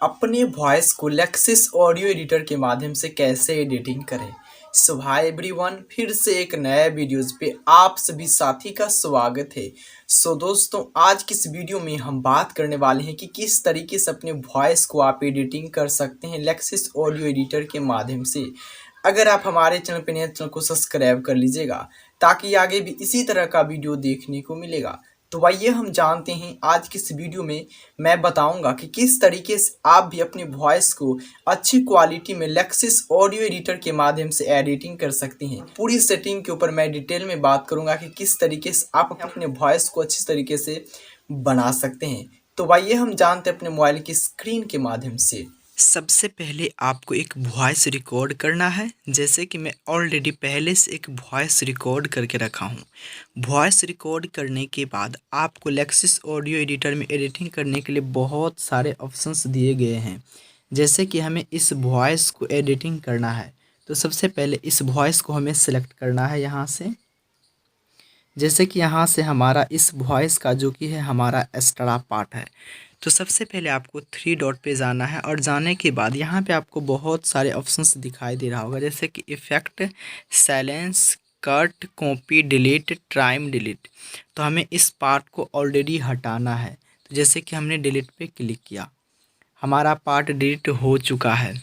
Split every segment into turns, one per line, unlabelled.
अपने वॉइस को Lexus audio editor के माध्यम से कैसे एडिटिंग करें। सो हाय एवरीवन, फिर से एक नए वीडियोस पे आप सभी साथी का स्वागत है। सो दोस्तों, आज की इस वीडियो में हम बात करने वाले हैं कि किस तरीके से अपने वॉइस को आप एडिटिंग कर सकते हैं लेक्सिस ऑडियो एडिटर के माध्यम से। अगर आप हमारे चैनल पे नए, चैनल को सब्सक्राइब कर लीजिएगा ताकि आगे भी इसी तरह का वीडियो देखने को मिलेगा। तो आइए हम जानते हैं, आज की इस वीडियो में मैं बताऊंगा कि किस तरीके से आप भी अपने वॉइस को अच्छी क्वालिटी में लेक्सिस ऑडियो एडिटर के माध्यम से एडिटिंग कर सकते हैं। पूरी सेटिंग के ऊपर मैं डिटेल में बात करूंगा कि किस तरीके से आप अपने वॉइस को अच्छी तरीके से बना सकते हैं। तो आइए हम जानते हैं अपने मोबाइल की स्क्रीन के माध्यम से। सबसे पहले आपको एक वॉइस रिकॉर्ड करना है, जैसे कि मैं ऑलरेडी पहले से एक वॉइस रिकॉर्ड करके रखा हूँ। वॉइस रिकॉर्ड करने के बाद आपको लेक्सिस ऑडियो एडिटर में एडिटिंग करने के लिए बहुत सारे ऑप्शंस दिए गए हैं। जैसे कि हमें इस वॉइस को एडिटिंग करना है, तो सबसे पहले इस वॉइस को हमें सेलेक्ट करना है यहाँ से। जैसे कि यहाँ से हमारा इस वॉइस का जो कि है हमारा एक्स्ट्रा पार्ट है, तो सबसे पहले आपको थ्री डॉट पे जाना है और जाने के बाद यहाँ पे आपको बहुत सारे ऑप्शंस दिखाई दे रहा होगा, जैसे कि effect, silence, cut, copy, delete, trim, delete. तो हमें इस पार्ट को ऑलरेडी हटाना है, तो जैसे कि हमने डिलीट पे क्लिक किया, हमारा पार्ट डिलीट हो चुका है।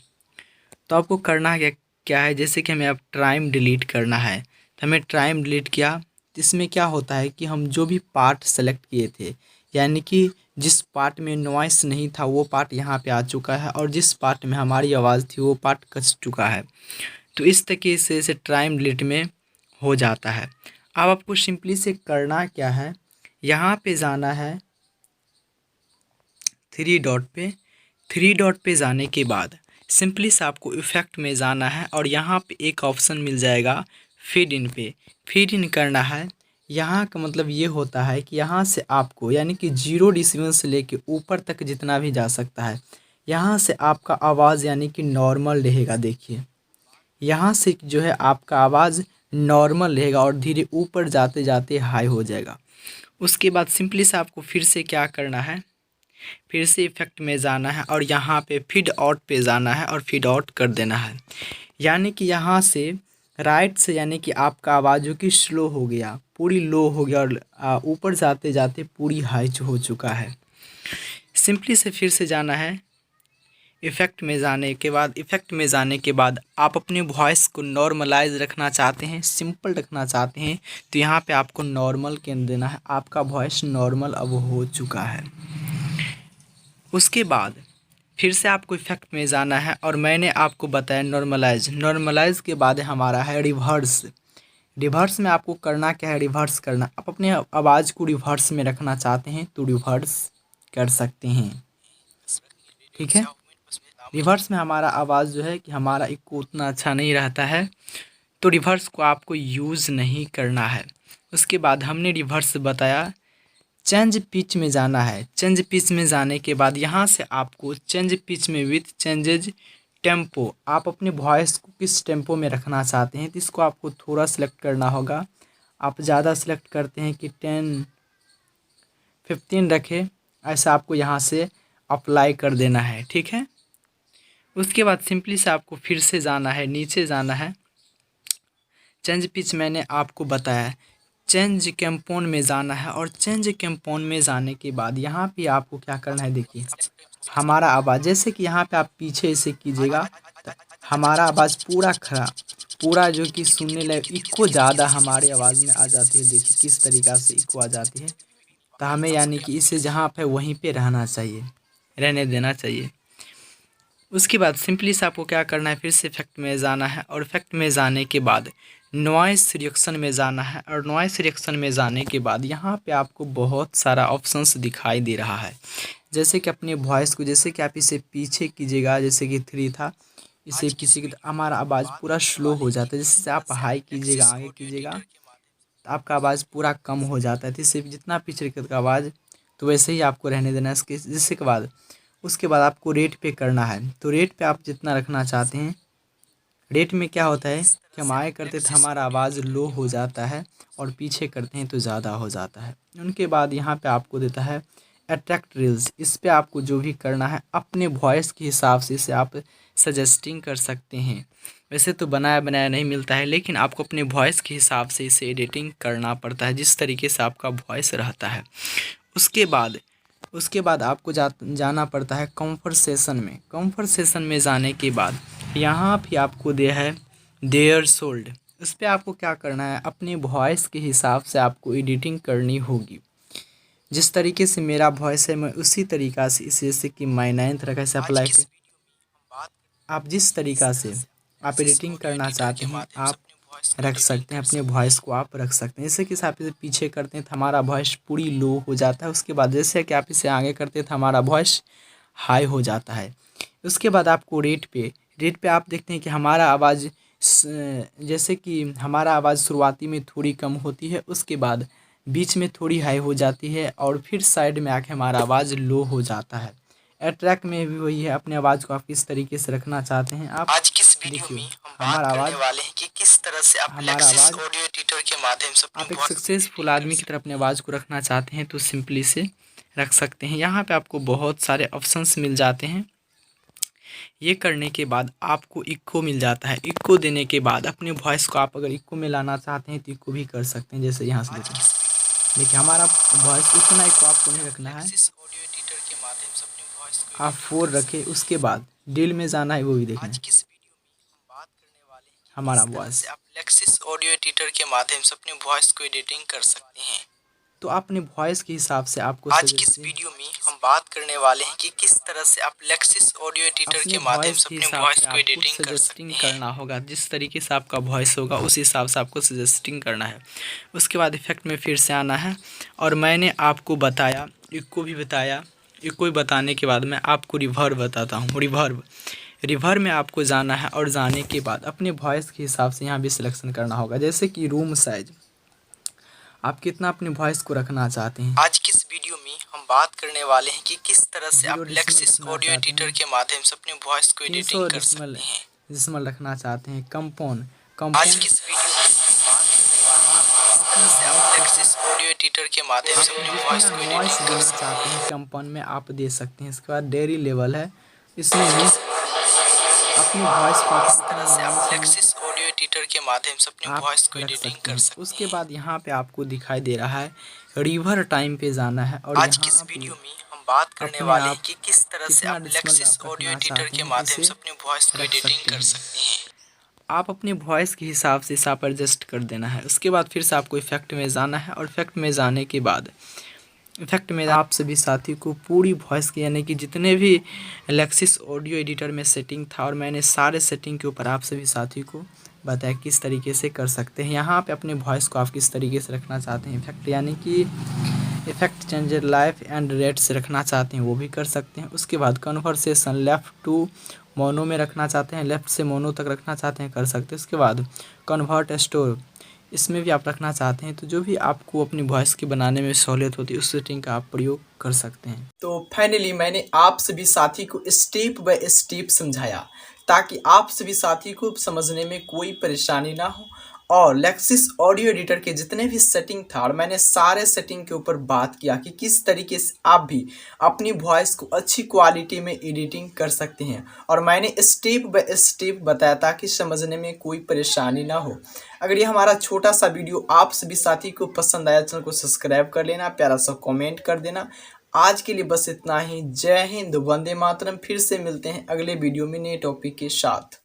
तो आपको करना क्या है, जैसे कि हमें अब ट्राइम डिलीट करना है, तो हमें ट्राइम डिलीट किया। इसमें क्या होता है कि हम जो भी पार्ट सेलेक्ट किए थे, यानी कि जिस पार्ट में नॉइस नहीं था वो पार्ट यहाँ पे आ चुका है, और जिस पार्ट में हमारी आवाज़ थी वो पार्ट कट चुका है। तो इस तरीके से ट्राइम डिलीट में हो जाता है। अब आपको सिंपली से करना क्या है, यहाँ पे जाना है थ्री डॉट पे। थ्री डॉट पे जाने के बाद सिंपली से आपको इफ़ेक्ट में जाना है और यहाँ पे एक ऑप्शन मिल जाएगा फीड इन पे। फीड इन करना है। यहाँ का मतलब ये होता है कि यहाँ से आपको, यानी कि 0 डेसिबल से लेके ऊपर तक जितना भी जा सकता है, यहाँ से आपका आवाज़ यानी कि नॉर्मल रहेगा। देखिए, यहाँ से जो है आपका आवाज़ नॉर्मल रहेगा और धीरे ऊपर जाते जाते हाई हो जाएगा। उसके बाद सिंपली से आपको फिर से क्या करना है, फिर से इफ़ेक्ट में जाना है और यहाँ पे फीड आउट पे जाना है और फीड आउट कर देना है। यानी कि यहाँ से राइट से, यानी कि आपका आवाज़ जो कि स्लो हो गया, पूरी लो हो गया और ऊपर जाते जाते पूरी हाई हो चुका है। सिंपली से फिर से जाना है इफ़ेक्ट में जाने के बाद। इफ़ेक्ट में जाने के बाद आप अपने वॉइस को नॉर्मलाइज रखना चाहते हैं, सिंपल रखना चाहते हैं, तो यहाँ पे आपको नॉर्मल के अंदर देना है। आपका वॉइस नॉर्मल अब हो चुका है। उसके बाद फिर से आपको इफ़ेक्ट में जाना है और मैंने आपको बताया नॉर्मलाइज। नॉर्मलाइज के बाद हमारा है रिवर्स। रिवर्स में आपको करना क्या है, रिवर्स करना। आप अपने आवाज़ को रिवर्स में रखना चाहते हैं तो रिवर्स कर सकते हैं, ठीक है। रिवर्स में हमारा आवाज़ जो है कि हमारा इको उतना अच्छा नहीं रहता है, तो रिवर्स को आपको यूज़ नहीं करना है। उसके बाद हमने रिवर्स बताया। चेंज पिच में जाना है। चेंज पिच में जाने के बाद यहाँ से आपको चेंज पिच में विथ चेंजेज टेम्पो, आप अपने वॉइस को किस टेम्पो में रखना चाहते हैं तो इसको आपको थोड़ा सेलेक्ट करना होगा। आप ज़्यादा सेलेक्ट करते हैं कि 10 15 रखें, ऐसा आपको यहाँ से अप्लाई कर देना है, ठीक है। उसके बाद सिंपली से आपको फिर से जाना है, नीचे जाना है। चेंज पिच मैंने आपको बताया। चेंज कैम्पोन में जाना है और चेंज कैम्पोन में जाने के बाद यहाँ पे आपको क्या करना है, देखिए हमारा आवाज़, जैसे कि यहाँ पे आप पीछे से कीजिएगा तो हमारा आवाज़ पूरा खड़ा, पूरा जो कि सुनने लायक, इको ज़्यादा हमारे आवाज़ में आ जाती है। देखिए किस तरीक़ा से इको आ जाती है, तो हमें यानी कि इसे जहाँ पे वहीं पे रहना चाहिए, रहने देना चाहिए। उसके बाद सिंपली से आपको क्या करना है, फिर से इफेक्ट में जाना है और इफेक्ट में जाने के बाद नॉइस रिएक्शन में जाना है और नॉइस रिएक्शन में जाने के बाद यहाँ पे आपको बहुत सारा ऑप्शंस दिखाई दे रहा है। जैसे कि अपने वॉइस को, जैसे कि आप इसे पीछे कीजिएगा, जैसे कि 3 था, इसे किसी की हमारा आवाज़ पूरा स्लो हो जाता है। जैसे आप हाई कीजिएगा, आगे कीजिएगा, तो आपका आवाज़ पूरा कम हो जाता है। तो इससे जितना पीछे का आवाज़, तो वैसे ही आपको रहने देना है। इसके जिसके बाद उसके बाद आपको रेट पे करना है। तो रेट पे आप जितना रखना चाहते हैं। रेट में क्या होता है कि हम आगे करते थे हमारा आवाज़ लो हो जाता है और पीछे करते हैं तो ज़्यादा हो जाता है। उनके बाद यहाँ पे आपको देता है अट्रैक्ट रील्स, इस पे आपको जो भी करना है अपने वॉइस के हिसाब से इसे आप सजेस्टिंग कर सकते हैं। वैसे तो बनाया बनाया नहीं मिलता है, लेकिन आपको अपने वॉइस के हिसाब से इसे एडिटिंग करना पड़ता है, जिस तरीके से आपका वॉइस रहता है। उसके बाद आपको जाना पड़ता है कॉन्वर्सेशन में। कॉन्वर्सेशन में जाने के बाद यहाँ भी आपको दिया है देयर सोल्ड, उस पर आपको क्या करना है, अपने वॉइस के हिसाब से आपको एडिटिंग करनी होगी। जिस तरीके से मेरा वॉइस है मैं उसी तरीक़ा से इसे, जैसे कि माई नाइन्थ रखा है अप्लाई पे, आप जिस तरीक़ा से आप एडिटिंग करना चाहते हैं आप रख सकते हैं, अपने वॉइस को आप रख सकते हैं। जैसे कि आप इसे पीछे करते हैं तो हमारा वॉइस पूरी लो हो जाता है, उसके बाद जैसे कि आप इसे आगे करते हैं तो हमारा वॉइस हाई हो जाता है। उसके बाद आपको रेट पे आप देखते हैं कि हमारा आवाज़ जैसे कि हमारा आवाज़ शुरुआती में थोड़ी कम होती है, उसके बाद बीच में थोड़ी हाई हो जाती है और फिर साइड में आके हमारा आवाज़ लो हो जाता है। ट्रैक में भी वही है, अपने आवाज़ को आप किस तरीके से रखना चाहते हैं। आप
आज की इस वीडियो में हम बात करने वाले हैं कि किस तरह से आप लेक्सिस ऑडियो एडिटर के माध्यम से
आप एक सक्सेसफुल आदमी की तरह अपने आवाज़ को रखना चाहते हैं तो सिंपली से रख सकते हैं। यहाँ पे आपको बहुत सारे ऑप्शंस मिल जाते हैं। ये करने के बाद आपको इक्को मिल जाता है। इक्को देने के बाद अपने वॉइस को आप अगर इक्को में लाना चाहते हैं तो इक्को भी कर सकते हैं। जैसे यहाँ से देखिए हमारा वॉइस इतना इक्को आपको नहीं रखना है, आप 4 रखें। उसके बाद डील में जाना है, वो भी देखना है हमारा वॉइस।
आप लेक्सिस ऑडियो एडिटर के माध्यम से अपने वॉइस को एडिटिंग कर सकते हैं।
तो अपने वॉइस के हिसाब से आपको
आज की इस वीडियो में हम बात करने वाले हैं कि किस तरह से आप लेक्सिस ऑडियो एडिटर के माध्यम से अपने वॉइस को एडिटिंग कर सकते हैं।
करना होगा जिस तरीके से आपका वॉइस होगा उस हिसाब से आपको सजेस्टिंग करना है। उसके बाद इफेक्ट में फिर से आना है और मैंने आपको बताया, इक्को भी बताया। इक्को भी बताने के बाद मैं आपको रिवर्ब बताता हूँ। रिवर्ब में आपको जाना है और जाने के बाद अपने वॉइस के हिसाब से यहाँ भी सिलेक्शन करना होगा। जैसे कि रूम साइज, आप कितना अपने वॉइस को रखना चाहते हैं।
आज की इस वीडियो में हम बात करने वाले हैं कि किस तरह से आप लेक्सिस ऑडियो एडिटर के माध्यम से अपने वॉइस को एडिटिंग कर सकते हैं।
डिसिमल रखना चाहते हैं। कंपाउंड
आज की इस वीडियो में लेक्सिस ऑडियो एडिटर के माध्यम से अपने वॉइस को एडिटिंग कर सकते हैं।
कंपाउंड में आप दे सकते हैं। इसके बाद डेयरी लेवल है, इसमें भी अपनी वॉइस को
इस तरह से आप लेक्सिस ऑडियो एडिटर के माध्यम से अपने वॉइस को एडिटिंग कर सकते हैं।
उसके बाद यहाँ पे आपको दिखाई दे रहा है रिवर टाइम पे जाना है और
आज की इस वीडियो में हम बात करने वाले हैं कि किस तरह से आप लेक्सिस ऑडियो एडिटर के माध्यम से अपने वॉइस को एडिटिंग कर सकते हैं।
आप अपने वॉइस के हिसाब से इसे आप एडजस्ट कर देना है। उसके बाद फिर से आपको इफेक्ट में जाना है और इफेक्ट में जाने के बाद इफेक्ट में आप सभी साथी को पूरी वॉइस की, यानी कि जितने भी लेक्सिस ऑडियो एडिटर में सेटिंग था और मैंने सारे सेटिंग के ऊपर आप सभी साथी को बताया किस तरीके से कर सकते हैं। यहाँ पे अपने वॉइस को आप किस तरीके से रखना चाहते हैं। इफेक्ट यानी कि effect changer life and rate से रखना चाहते हैं वो भी कर सकते हैं। उसके बाद कन्वर्सेशन लेफ़्ट टू मोनो में रखना चाहते हैं, लेफ़्ट से मोनो तक रखना चाहते हैं, कर सकते हैं। उसके बाद कन्वर्ट स्टोर, इसमें भी आप रखना चाहते हैं। तो जो भी आपको अपनी वॉइस के बनाने में सहूलियत होती है उस सेटिंग का आप प्रयोग कर सकते हैं।
तो फाइनली मैंने आप सभी साथी को स्टेप बाय स्टेप समझाया ताकि आप सभी साथी को समझने में कोई परेशानी ना हो। और लेक्सिस ऑडियो एडिटर के जितने भी सेटिंग था और मैंने सारे सेटिंग के ऊपर बात किया कि किस तरीके से आप भी अपनी वॉइस को अच्छी क्वालिटी में एडिटिंग कर सकते हैं। और मैंने स्टेप बाय स्टेप बताया ताकि समझने में कोई परेशानी ना हो। अगर ये हमारा छोटा सा वीडियो आप सभी साथी को पसंद आया, चैनल को सब्सक्राइब कर लेना, प्यारा सा कमेंट कर देना। आज के लिए बस इतना ही। जय हिंद, वंदे मातरम। फिर से मिलते हैं अगले वीडियो में नए टॉपिक के साथ।